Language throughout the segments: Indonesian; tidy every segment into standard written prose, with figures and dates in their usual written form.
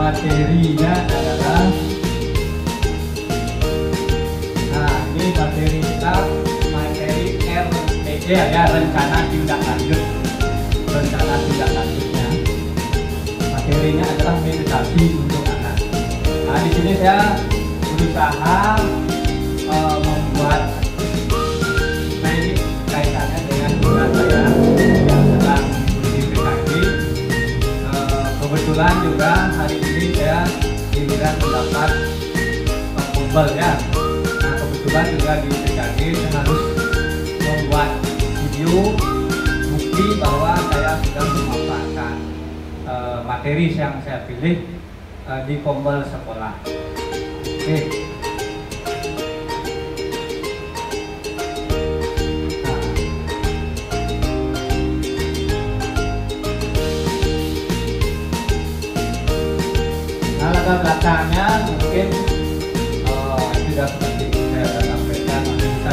Materinya adalah, nah ini materi kita, materi RTJ ya, rencana tindak lanjut. Rencana tindak lanjutnya, materinya adalah meditasi untuk anak. Nah di sini saya berusaha membuat, nah ini kaitannya dengan bulan saya yang sedang di PKG. Kebetulan juga hari ini saya giliran mendapat kumpul ya. Nah kebetulan juga di PKG saya harus membuat video bukti bahwa saya sudah memanfaatkan materi yang saya pilih di kumpul sekolah. Oke. Nah, latar belakangnya mungkin tidak seperti saya sudah sampaikan, nanti bisa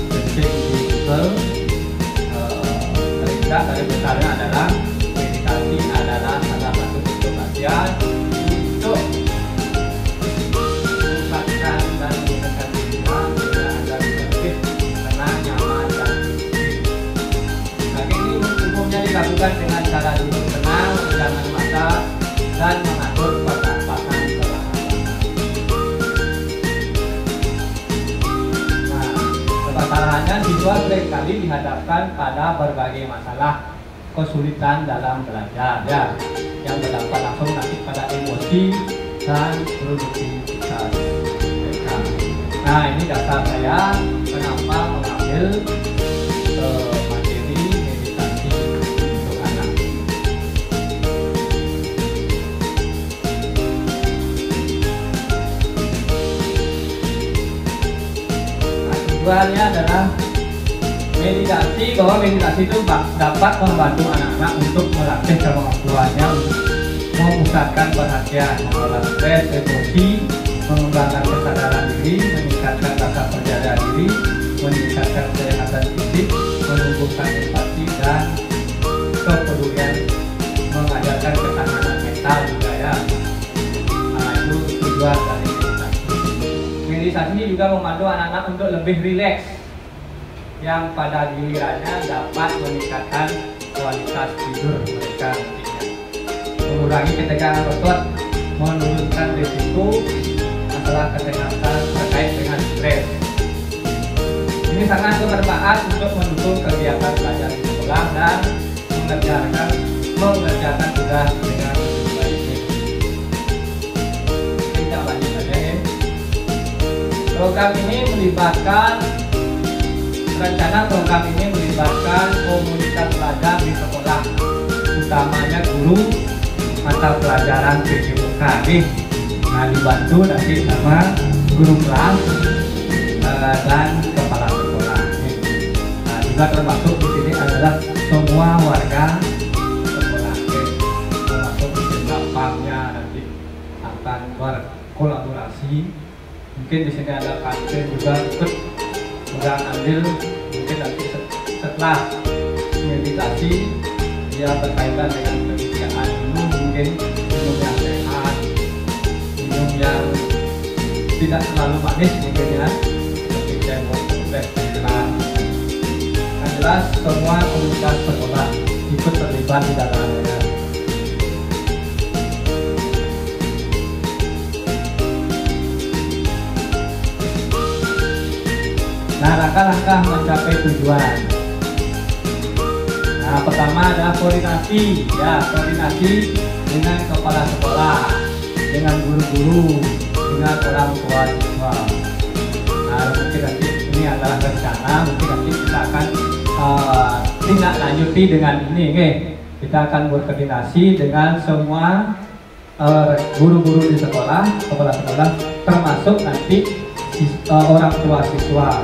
dicek di Google. Dari besarnya adalah meditasi adalah salah satu bentuk latihan untuk menguatkan dan meningkatkan pikiran sehingga Anda bisa lebih tenang, nyaman, dan positif. Nah, ini umumnya dilakukan dengan cara duduk tenang, pegangan mata, dan mengatur pernapasan perlahan. Nah, permasalahannya siswa seringkali dihadapkan pada berbagai masalah kesulitan dalam belajar ya, yang berdampak langsung nanti pada emosi dan produktivitas mereka. Nah ini dasar saya kenapa mengambil materi meditasi untuk anak. Nah tujuannya adalah meditasi, bahwa meditasi itu dapat membantu anak-anak untuk melatih kemampuannya untuk memusatkan perhatian, mengelola stres, emosi, mengembangkan kesadaran diri, meningkatkan rasa percaya diri, meningkatkan kesehatan fisik, menumbuhkan empati dan kepedulian, mengajarkan ketahanan mental juga ya. Nah itu tujuan dari meditasi. Meditasi ini juga membantu anak-anak untuk lebih rileks, yang pada gilirannya dapat meningkatkan kualitas tidur mereka nantinya, mengurangi ketegangan otot, menurunkan risiko masalah kesehatan terkait dengan stres. Ini sangat bermanfaat untuk mendukung kegiatan belajar di sekolah dan mengerjakan tugas dengan lebih baik. Kita lanjut saja ya. Program ini melibatkan komunitas pelajar di sekolah, utamanya guru mata pelajaran PJMK nih. Nah dibantu nanti sama guru kelas dan kepala sekolah. Nah juga termasuk di sini adalah semua warga sekolah, termasuk mungkin lapangnya nanti akan berkolaborasi. Mungkin di sini ada kantin juga ikut pegang andil. Mungkin nanti setelah meditasi dia berkaitan dengan penyediaan minum, mungkin minum yang sehat, minum yang tidak terlalu manis mungkin ya, seperti cendol, teh, jelas. Yang jelas semua komunitas sekolah ikut terlibat di dalamnya. Nah, langkah-langkah mencapai tujuan. Nah, pertama adalah koordinasi, ya, koordinasi dengan kepala sekolah, dengan guru-guru, dengan orang tua siswa. Nah, mungkin nanti ini adalah rencana, mungkin nanti kita akan tindak lanjuti dengan ini, okay? Kita akan berkoordinasi dengan semua guru-guru di sekolah, kepala sekolah, termasuk nanti orang tua siswa.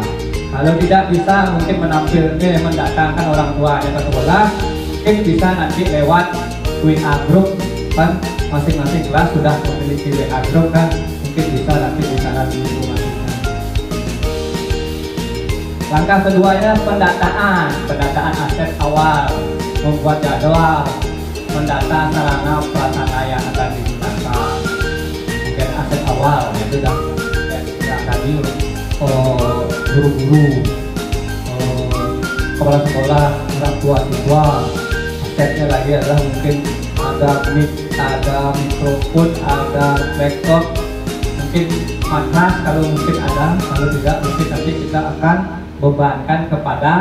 Kalau tidak bisa mungkin mendatangkan orang tuanya ke sekolah, mungkin bisa nanti lewat WA group, kan masing-masing kelas sudah memiliki WA group kan, mungkin bisa nanti di sana diinformasikan. Langkah keduanya pendataan aset awal, membuat jadwal, mendata sarana prasarana yang akan digunakan. aset awal, itu dah yang tadi guru-guru, kepala sekolah, orang tua siswa. Asetnya lagi adalah mungkin ada mic, ada mikrofon, ada laptop, mungkin matras kalau mungkin ada, kalau tidak mungkin nanti kita akan bebankan kepada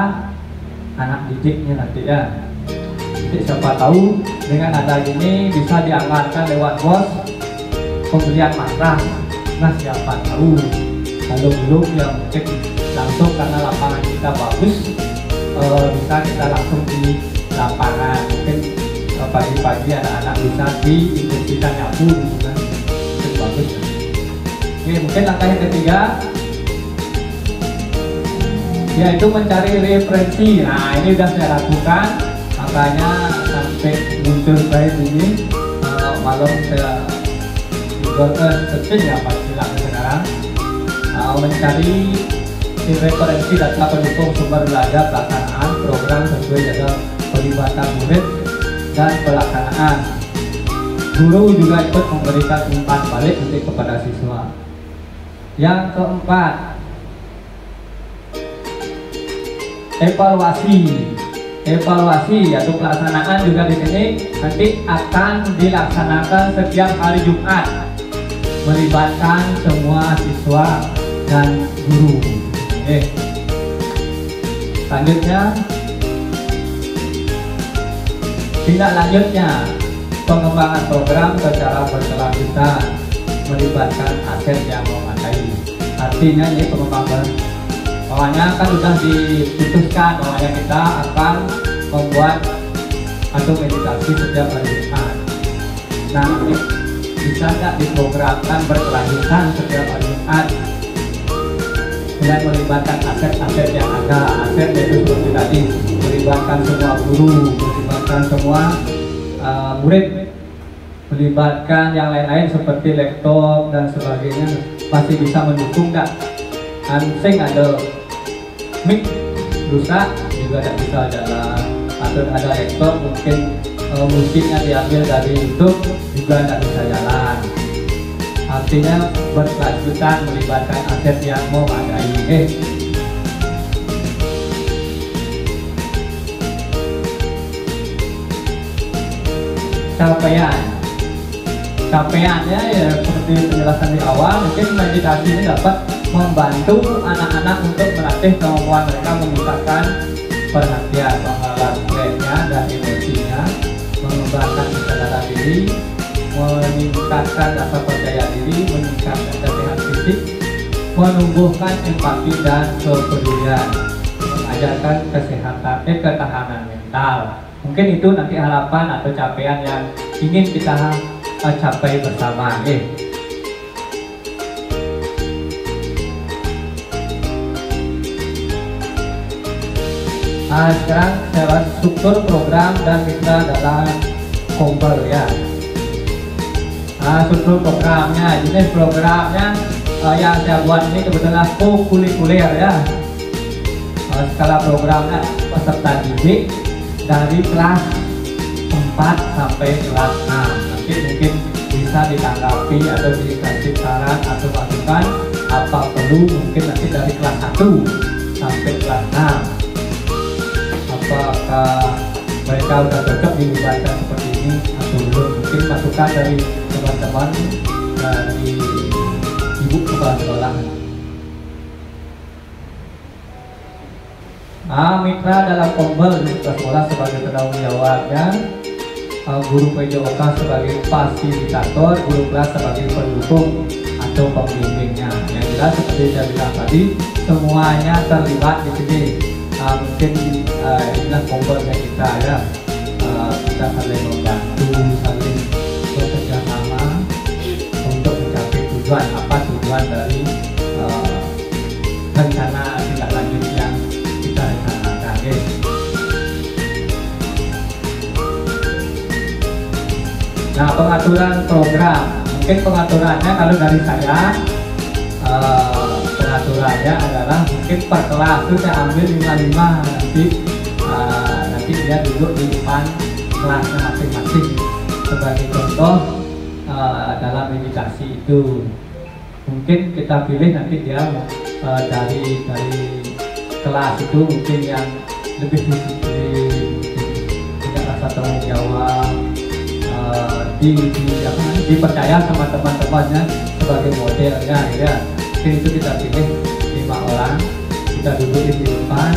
anak didiknya nanti ya. Jadi siapa tahu dengan ada ini bisa dianggarkan lewat bos pembelian matras. Nah siapa tahu kalau belum ya mungkin langsung karena lapangan kita bagus, bisa kita langsung di lapangan, mungkin pagi-pagi anak-anak bisa diinstruksikan nyapu gitu kan, itu bagus. Oke, mungkin langkah yang ketiga yaitu mencari referensi. Nah ini sudah saya lakukan, makanya sampai muncul baik ini malam saya juga searching ya pastilah sekarang, mencari referensi data pendukung sumber belajar pelaksanaan program sesuai dengan pelibatan murid dan pelaksanaan. Guru juga ikut memberikan umpan balik nanti kepada siswa. Yang keempat, evaluasi yaitu pelaksanaan juga di sini nanti akan dilaksanakan setiap hari Jumat, melibatkan semua siswa dan guru. Selanjutnya, tindak lanjutnya pengembangan program secara berkelanjutan melibatkan aset yang memadai. Artinya ini pengembangan, pokoknya kan sudah diputuskan bahwa kita akan membuat atau meditasi setiap hari Jumat. Nah, bisa nggak diprogramkan berkelanjutan setiap hari Jumat dengan melibatkan aset-aset yang ada. Aset itu seperti tadi, melibatkan semua guru, melibatkan semua murid, melibatkan yang lain-lain seperti laptop dan sebagainya, pasti bisa mendukung nggak? Sing ada mic rusak juga tidak bisa jalan, atau ada laptop mungkin musiknya diambil dari YouTube juga tidak bisa jalan. Artinya berkelanjutan melibatkan aset yang memadai. Capaiannya ya seperti penjelasan di awal, mungkin meditasi ini dapat membantu anak-anak untuk melatih kemampuan mereka memusatkan perhatian, mengelola stresnya dan emosinya, mengembangkan kesadaran diri, meningkatkan rasa percaya diri, meningkatkan kesehatan fisik, menumbuhkan empati dan kepedulian, mengajarkan ketahanan mental. Mungkin itu nanti harapan atau capaian yang ingin kita capai bersama. Sekarang saya struktur program dan mitra dalam Kombel ya. Struktur programnya, jenis programnya yang saya buat ini kebetulan co-kurikuler ya. Skala programnya peserta didik dari kelas 4 sampai kelas 6. Nanti mungkin bisa ditanggapi atau dikasih saran atau masukan apa perlu, mungkin nanti dari kelas 1 sampai kelas 6. Apakah mereka sudah cocok dilibatkan seperti ini atau belum? Mungkin masukan dari teman-teman dari ibu kepala sekolah. Mitra dalam Kombel di sekolah sebagai penanggung jawabnya, guru PJOK sebagai fasilitator, guru kelas sebagai pendukung atau pembimbingnya. Yang jelas seperti saya bilang tadi, semuanya terlibat di sini. Mungkin inilah Kombelnya kita ya. Kita saling membantu, saling bekerja sama untuk mencapai tujuan. Apa tujuan dari rencana tindak lanjut yang kita rencanakan. Nah, pengaturan program, mungkin pengaturannya kalau dari saya, pengaturannya adalah mungkin per kelas itu saya ambil 55, nanti dia duduk di depan kelasnya masing-masing. Sebagai contoh, dalam meditasi itu. Mungkin kita pilih nanti dia dari kelas itu mungkin yang lebih disiplin, punya rasa tanggung jawab, dipercaya sama teman-temannya sebagai modelnya ya. Mungkin itu kita pilih 5 orang, kita dudukin di depan,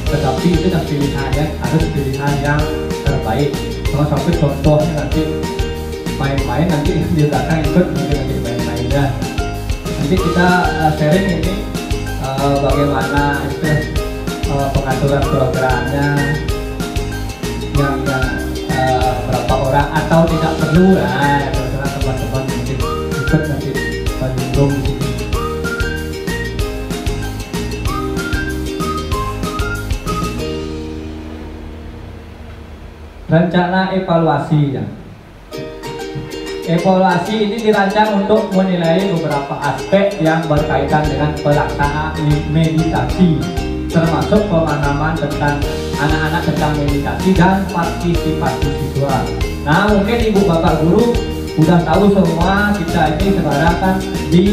tetapi itu kan pilihannya harus pilihan yang terbaik. Kalau sampai contohnya nanti main-main, nanti di belakang ikut mungkin nanti main-mainnya. Nanti kita sharing ini bagaimana pengaturan programnya, yang berapa orang atau tidak perlu lah, terserah teman-teman mungkin ikut nanti menyinggung di sini. Rencana evaluasi ya. Evaluasi ini dirancang untuk menilai beberapa aspek yang berkaitan dengan pelaksanaan meditasi, termasuk pemahaman tentang anak-anak tentang meditasi dan partisipasi siswa. Nah, mungkin ibu bapak guru udah tahu semua, kita ini sekarang kan di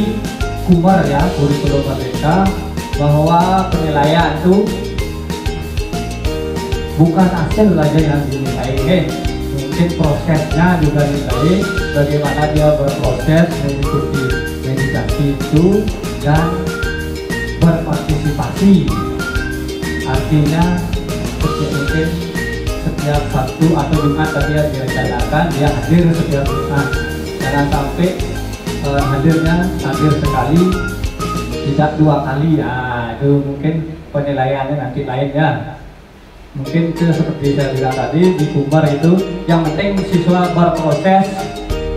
Kumar ya, kurikulum merdeka, bahwa penilaian itu bukan hasil saja yang dinilai, mungkin prosesnya juga dinilai, bagaimana dia berproses mengikuti meditasi itu dan berpartisipasi. Artinya mungkin setiap Sabtu atau Jumat tadi yang direncanakan dia hadir setiap Jumat, jangan sampai hadir sekali, tidak 2 kali. Nah, itu mungkin penilaiannya nanti lain ya. Mungkin itu seperti saya bilang tadi di Kumar itu, yang penting siswa berproses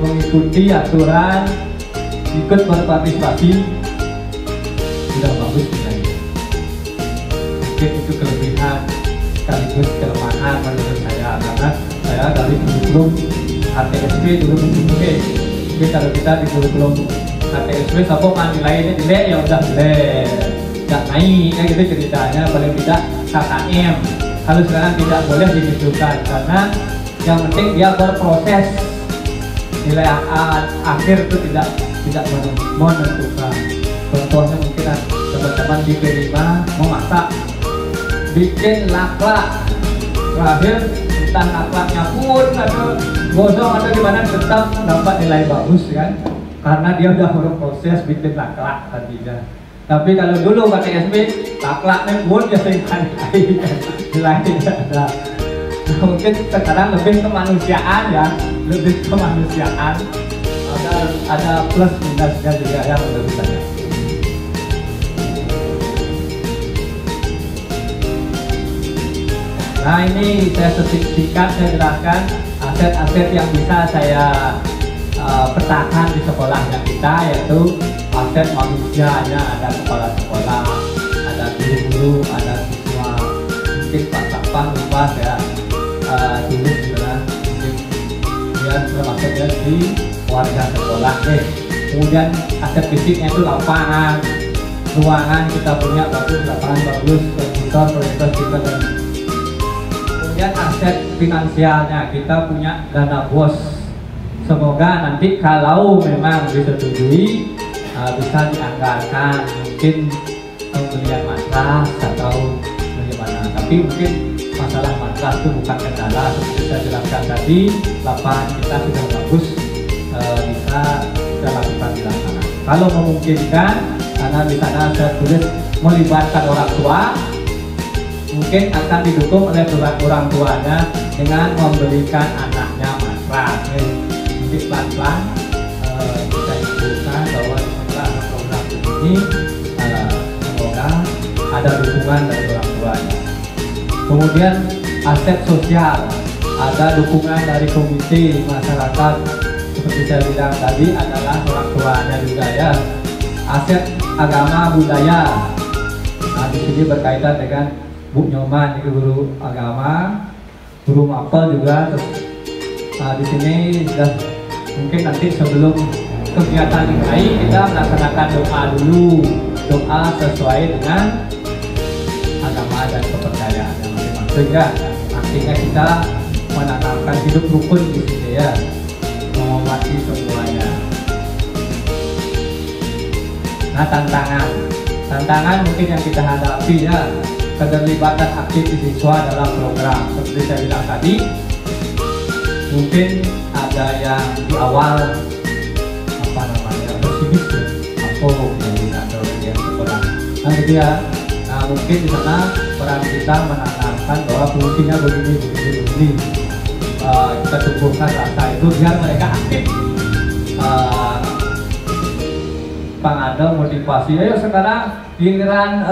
mengikuti aturan, ikut berpartisipasi, sudah bagus nilainya. Mungkin itu kelebihan sekaligus kelemahan menurut saya, karena saya dari kurikulum HTSB dulu mungkin kalau kita di kurikulum HTSB siapa nilainya jelek ya udah jelek, nggak naik ya gitu ceritanya, paling tidak KKM. Kalau sekarang tidak boleh digitukan, karena yang penting dia berproses, nilai akhir itu tidak menentukan. Contohnya mungkin teman-teman di P5 memasak, bikin laklak, terakhir entah laklaknya pun atau gosong atau gimana tetap dapat nilai bagus kan, karena dia udah berproses bikin laklak tadinya. Tapi kalau dulu pakai SB, laklaknya pun dia singkat nilainya ada. Mungkin sekarang lebih kemanusiaan ya, lebih kemanusiaan. Ada plus minusnya juga ya menurut saya. Nah, ini saya singkat saya jelaskan aset-aset yang bisa saya petakan di sekolahnya kita, yaitu aset manusianya, ada kepala sekolah, ada guru-guru, ada siswa. Mungkin Pak Sapang lupa saya tulis juga, mungkin dia termasuknya di warga sekolah. Kemudian aset fisiknya itu lapangan, ruangan kita punya bagus, lapangan bagus, komputer, proyektor kita dan kemudian aset finansialnya kita punya dana bos. Semoga nanti kalau memang disetujui bisa dianggarkan mungkin pembelian matras atau bagaimana. Tapi mungkin masalah matras itu bukan kendala, seperti saya jelaskan tadi, lapangan kita sudah bagus, bisa kita lakukan di lapangan. Kalau memungkinkan, karena di sana saya tulis melibatkan orang tua, mungkin akan didukung oleh orang tuanya dengan membelikan anaknya matras. Nanti pelan-pelan kita infokan bahwa setelah program ini semoga ada dukungan dari orang tuanya. Kemudian aset sosial, ada dukungan dari komite masyarakat seperti saya bilang tadi adalah orang tuanya juga ya. Aset agama budaya, nah di sini berkaitan dengan Bu Nyoman, itu guru agama, guru mapel juga. Terus di sini sudah mungkin nanti sebelum kegiatan dimulai kita melaksanakan doa dulu, doa sesuai dengan agama dan kepercayaan yang masing-masing ya. Artinya kita menanamkan hidup rukun di sini ya. kolaborasi semuanya. Nah, tantangan mungkin yang kita hadapi ya, keterlibatan aktif siswa dalam program seperti saya bilang tadi. Mungkin ada yang di awal apa namanya pesimis ya, atau yang kurang. Nah, gitu ya. Nah, mungkin di sana peran kita menanamkan bahwa fungsinya begini. Kita tumbuhkan rasa itu biar mereka aktif. Ada motivasi. Ayo sekarang giliran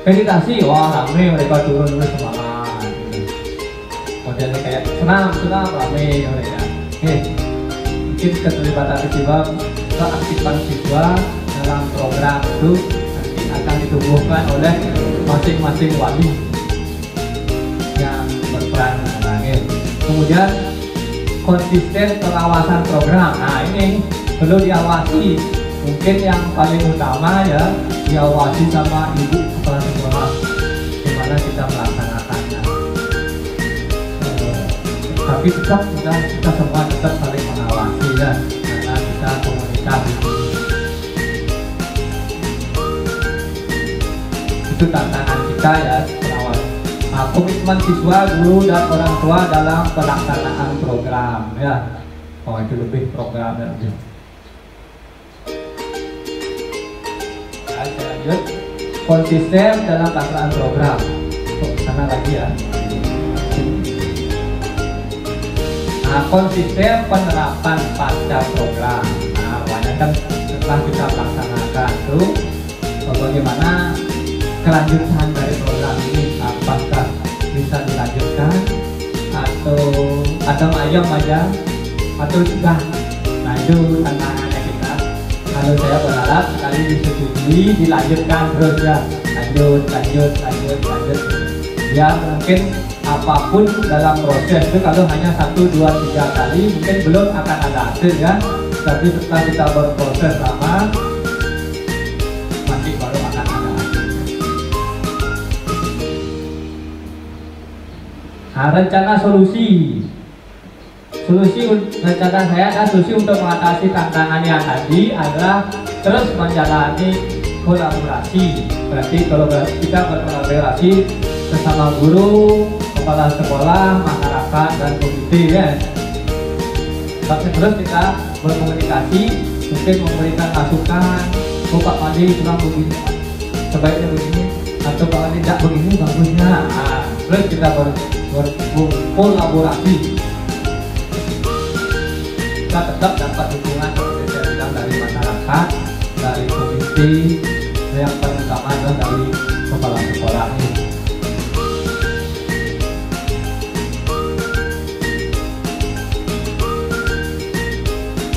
meditasi, wah rame mereka turun semangat. Modelnya kayak senam rame mereka. Oke, mungkin keterlibatan siswa, keaktifan siswa dalam program itu nanti akan ditumbuhkan oleh masing-masing wali yang berperan menangin. Kemudian konsisten pengawasan program. Nah, ini perlu diawasi. Mungkin yang paling utama ya diawasi sama ibu kepala sekolah gimana kita melaksanakannya. Tapi tetap kita semua tetap saling mengawasi ya, karena kita komunikasi. Itu tantangan kita ya, pengawasan. Nah, komitmen siswa, guru dan orang tua dalam pelaksanaan program ya. Oh, itu lebih program dan lebih. Lanjut, konsisten dalam pelaksanaan program. Sana lagi ya. Nah, konsisten penerapan pasca program. Nah, banyak kan setelah kita melaksanakan tuh bagaimana kelanjutan dari program ini, apakah bisa dilanjutkan atau ayam aja atau sudah. Nah, itu tantangannya kita. Kalau saya berharap sekali disetujui dilanjutkan terus ya, lanjut. Ya mungkin apapun dalam proses itu kalau hanya 1, 2, 3 kali mungkin belum akan ada hasil ya. Tapi setelah kita berproses lama masih baru akan ada hasil. Nah, rencana solusi rencana saya adalah solusi untuk mengatasi tantangan yang tadi adalah terus menjalani kolaborasi. Berarti kalau kita berkolaborasi bersama guru, kepala sekolah, masyarakat dan komite ya. Terus kita berkomunikasi, mungkin memberikan masukan, Pak Madi kurang begini, sebaiknya begini, atau Pak Madi tidak begini bagusnya. Nah, terus kita berkolaborasi. Kita tetap dapat dukungan seperti saya bilang dari masyarakat, dari komite, yang paling utama adalah dari kepala sekolah ini.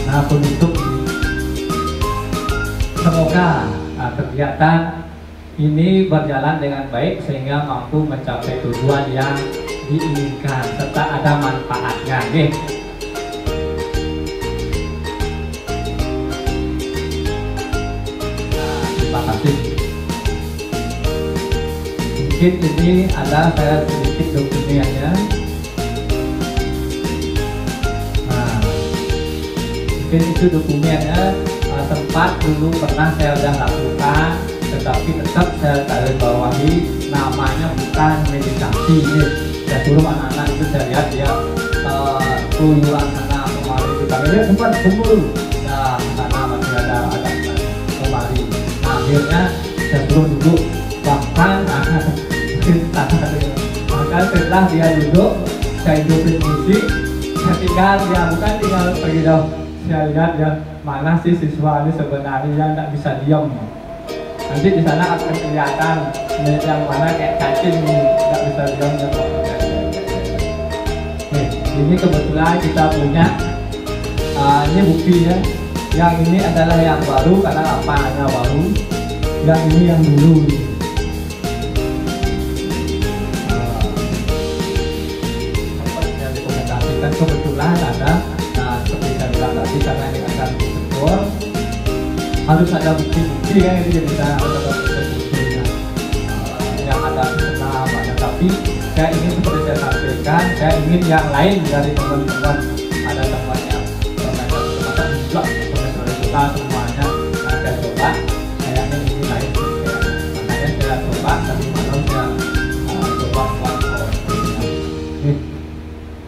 Nah, penutup semoga kegiatan ini berjalan dengan baik sehingga mampu mencapai tujuan yang diinginkan serta ada manfaatnya. Nih. Terima kasih. Mungkin ini ada saya sedikit dokumennya. Nah, mungkin itu dokumennya sempat dulu pernah saya sudah lakukan, tetapi tetap saya garis bawahi namanya bukan meditasi. Ini saya suruh anak-anak itu saya lihat dia keluyuran sana kemari itu kami lihat sempat kumpul. Nah, sana masih ada kemari. Akhirnya saya suruh duduk, bahkan setelah dia duduk saya hidupin musik, saya tinggal pergi dong, saya lihat ya mana sih siswa ini sebenarnya yang tidak bisa diam. Nanti di sana akan kelihatan yang mana kayak cacing tidak bisa diam. Ini kebetulan kita punya ini buktinya. Yang ini adalah yang baru karena lapangannya baru. Yang ini yang dulu. Yang dokumentasikan kebetulan ada. Nah, seperti saya bilang tadi karena ini akan disetor, harus ada bukti-bukti kan, jadi bisa ada bukti-buktinya. Yang ada senam, ada, tapi saya ingin seperti saya sampaikan, saya ingin yang lain dari teman-teman, ada teman yang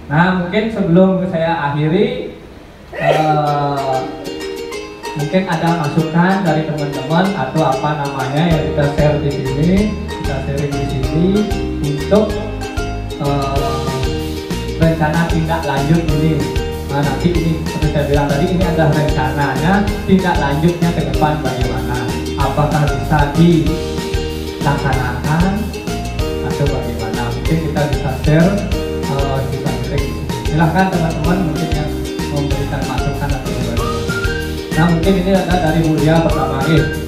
Nah, mungkin sebelum saya akhiri, mungkin ada masukan dari teman-teman atau apa namanya yang kita share di sini, kita sharing di sini untuk rencana tindak lanjut ini. Nah, nanti ini seperti saya bilang tadi, ini adalah rencananya, tindak lanjutnya ke depan bagaimana, apakah bisa dilaksanakan atau bagaimana. Mungkin kita bisa share, bisa sharing. Silahkan teman-teman mungkin yang memberikan masukan atau bagaimana. Nah, mungkin ini ada dari Mulia pertama ini.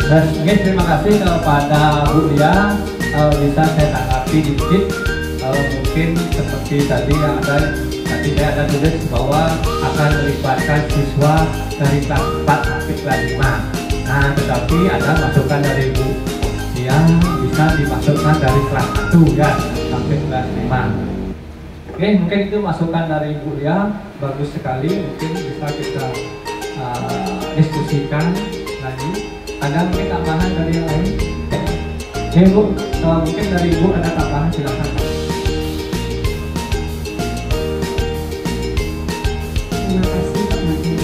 Dan mungkin terima kasih kepada Bu Lia, bisa saya tanggapi dikit. Mungkin seperti tadi yang ada, tadi saya ada tulis bahwa akan melibatkan siswa dari kelas 4 sampai kelas 5. Nah, tetapi ada masukan dari Bu Lia, bisa dimasukkan dari kelas 1 ya sampai kelas 5. Oke, mungkin itu masukan dari Bu Lia, bagus sekali. Mungkin bisa kita diskusikan lagi. Ada mungkin tambahan dari yang lain? Ya Bu, mungkin dari Ibu ada tambahan, silakan. Terima kasih Pak Madi.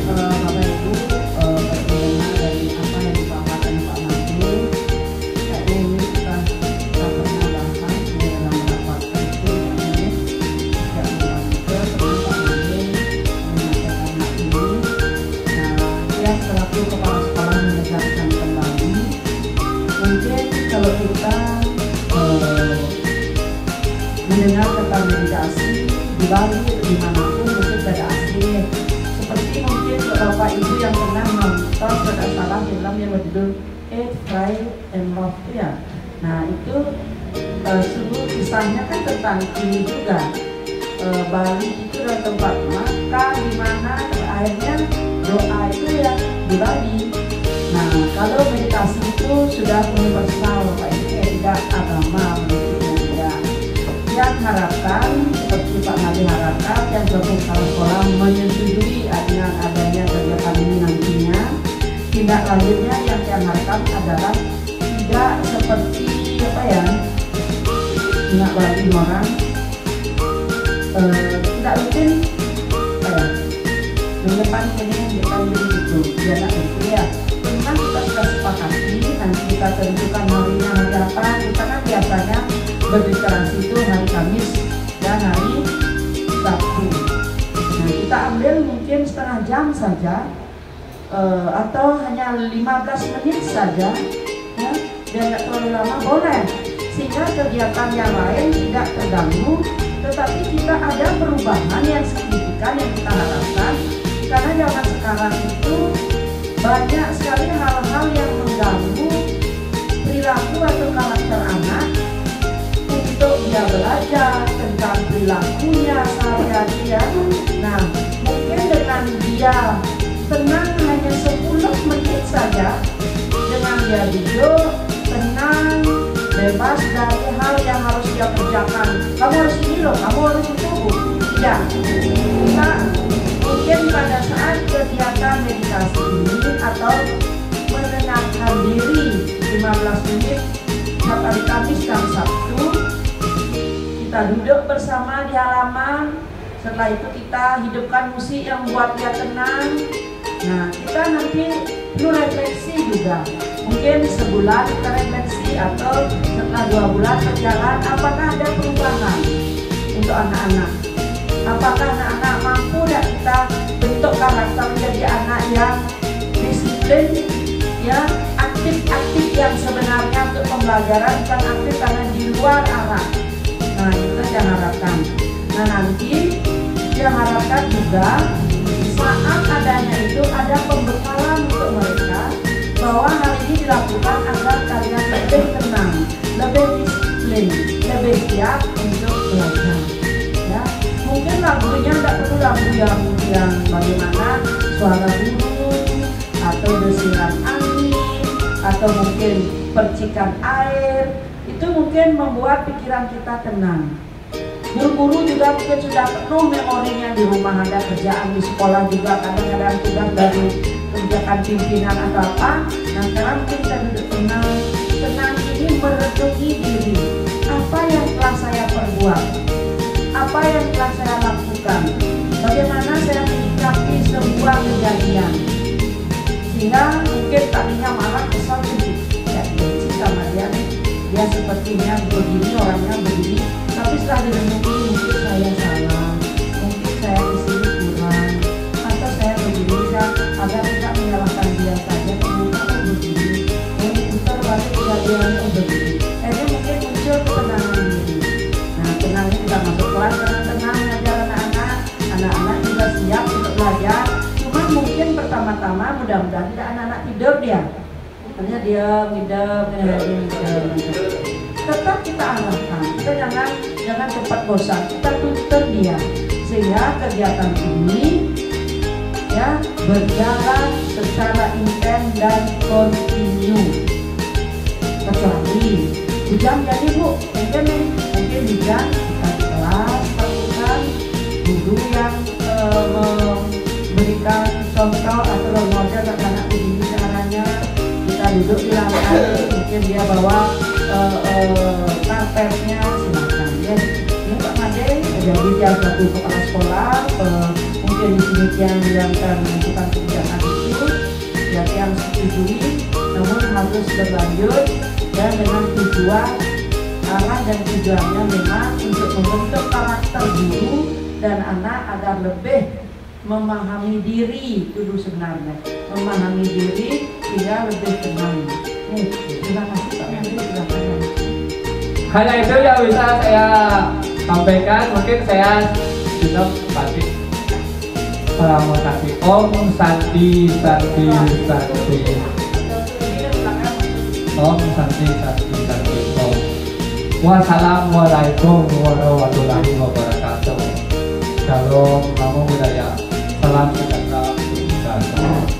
Bapak Ibu, bagaimana dari apa yang dipaparkan Pak Madi, kayaknya ini kita pernah bahas di dalam rapat itu, ini tidak mengatur tentang Pak Madi menyampaikan hal ini. Nah, selaku kepala sekolah menegaskan kembali, mungkin kalau kita mendengar tentang meditasi di Bali atau dimanapun mungkin tidak asing, seperti mungkin Bapak Ibu yang pernah nonton tidak salah film yang berjudul Eat, Pray, and Love ya. Nah itu sungguh kisahnya kan tentang ini juga. Bali itu adalah tempat makan di mana akhirnya doa itu ya di Bali. Nah kalau meditasi itu sudah universal Bapak Ibu, tidak agama tidak. Yang harapkan seperti Pak Madi harapkan yang kepala sekolah menyetujui dengan adanya kegiatan ini nantinya. Tindak lanjutnya yang saya harapkan adalah tidak seperti apa ya, ingat lagi orang tidak mungkin depan ini gitu dia nak itu ya. Memang kita sudah sepakati nanti kita tentukan harinya hari apa. Kita kan biasanya berdeklarasi itu hari Kamis dan hari Sabtu. Nah kita ambil mungkin setengah jam saja, atau hanya 15 menit saja ya, biar tidak terlalu lama boleh, sehingga kegiatan yang lain tidak terganggu, tetapi kita ada perubahan yang signifikan yang kita harapkan. Karena zaman sekarang itu banyak sekali hal-hal yang mengganggu perilaku atau karakter dia duduk tenang, bebas dari hal yang harus dia kerjakan. Kamu harus ini loh, kamu harus itu. Tidak. Kita mungkin pada saat kegiatan meditasi ini atau menenangkan diri 15 menit setiap hari Kamis dan Sabtu, kita duduk bersama di halaman. Setelah itu kita hidupkan musik yang membuat dia tenang. Nah, kita nanti perlu refleksi juga. Mungkin sebulan kita refleksi atau setelah 2 bulan berjalan, apakah ada perubahan untuk anak-anak? Apakah anak-anak mampu tidak kita bentuk karakter menjadi anak yang disiplin, ya, aktif-aktif yang sebenarnya untuk pembelajaran, bukan aktif karena di luar arah. Nah, itu yang harapkan. Nah, nanti yang harapkan juga saat adanya itu ada pembekalan untuk mereka bahwa hal ini dilakukan agar kalian lebih tenang, lebih disiplin, lebih siap untuk belajar. Ya, mungkin lagunya tidak perlu lagu yang bagaimana suara burung atau desiran angin atau mungkin percikan air. Itu mungkin membuat pikiran kita tenang. Guru-guru juga mungkin sudah penuh memorinya di rumah, ada kerjaan di sekolah juga, kadang-kadang tugas dari kerjaan pimpinan atau apa. Nah, sekarang mungkin kita duduk tenang. Tenang ini merenungi diri. Apa yang telah saya perbuat? Apa yang telah saya lakukan? Bagaimana saya menyikapi sebuah kejadian? Sehingga mungkin tadinya malah kesal gitu. Ya, benci sama dia sepertinya begini, orangnya begini. Tapi setelah direnungi, mungkin saya salah, mungkin saya di sini kurang, atau saya begini bisa agar tidak menyalahkan dia saja. Ternyata begini, putar balik kejadiannya begini. Akhirnya mungkin muncul ketenangan diri. Nah, tenangnya kita masuk kelas karena tenang mengajar anak-anak. Anak-anak juga siap untuk belajar. Cuma mungkin pertama-tama mudah-mudahan tidak anak-anak tidur dia. Artinya dia hidup. Tetap kita arahkan, kita jangan cepat bosan, kita tuntun dia sehingga kegiatan ini ya berjalan secara intens dan kontinu. Kecuali hujan jadi Bu, mungkin hujan kita di kelas lakukan guru yang memberikan contoh atau role model anak begini caranya. Kita duduk di lantai, mungkin dia bawa karpetnya, silakan ya. Ini Pak Made, jadi dia satu kepala sekolah, mungkin di sini yang menjalankan menentukan kebijakan itu, ya yang setujui, namun harus berlanjut dan dengan tujuan arah dan tujuannya memang untuk membentuk karakter guru dan anak agar lebih memahami diri dulu sebenarnya, memahami diri sehingga lebih tenang. Terima kasih Pak Menteri sudah tenang. Hanya itu yang bisa saya sampaikan. Mungkin saya juga pasti salam kasih Om Santi Santi Santi Om Santi Santi Santi Om. Wassalamualaikum warahmatullahi wabarakatuh. Shalom, namo buddhaya. Salam sejahtera.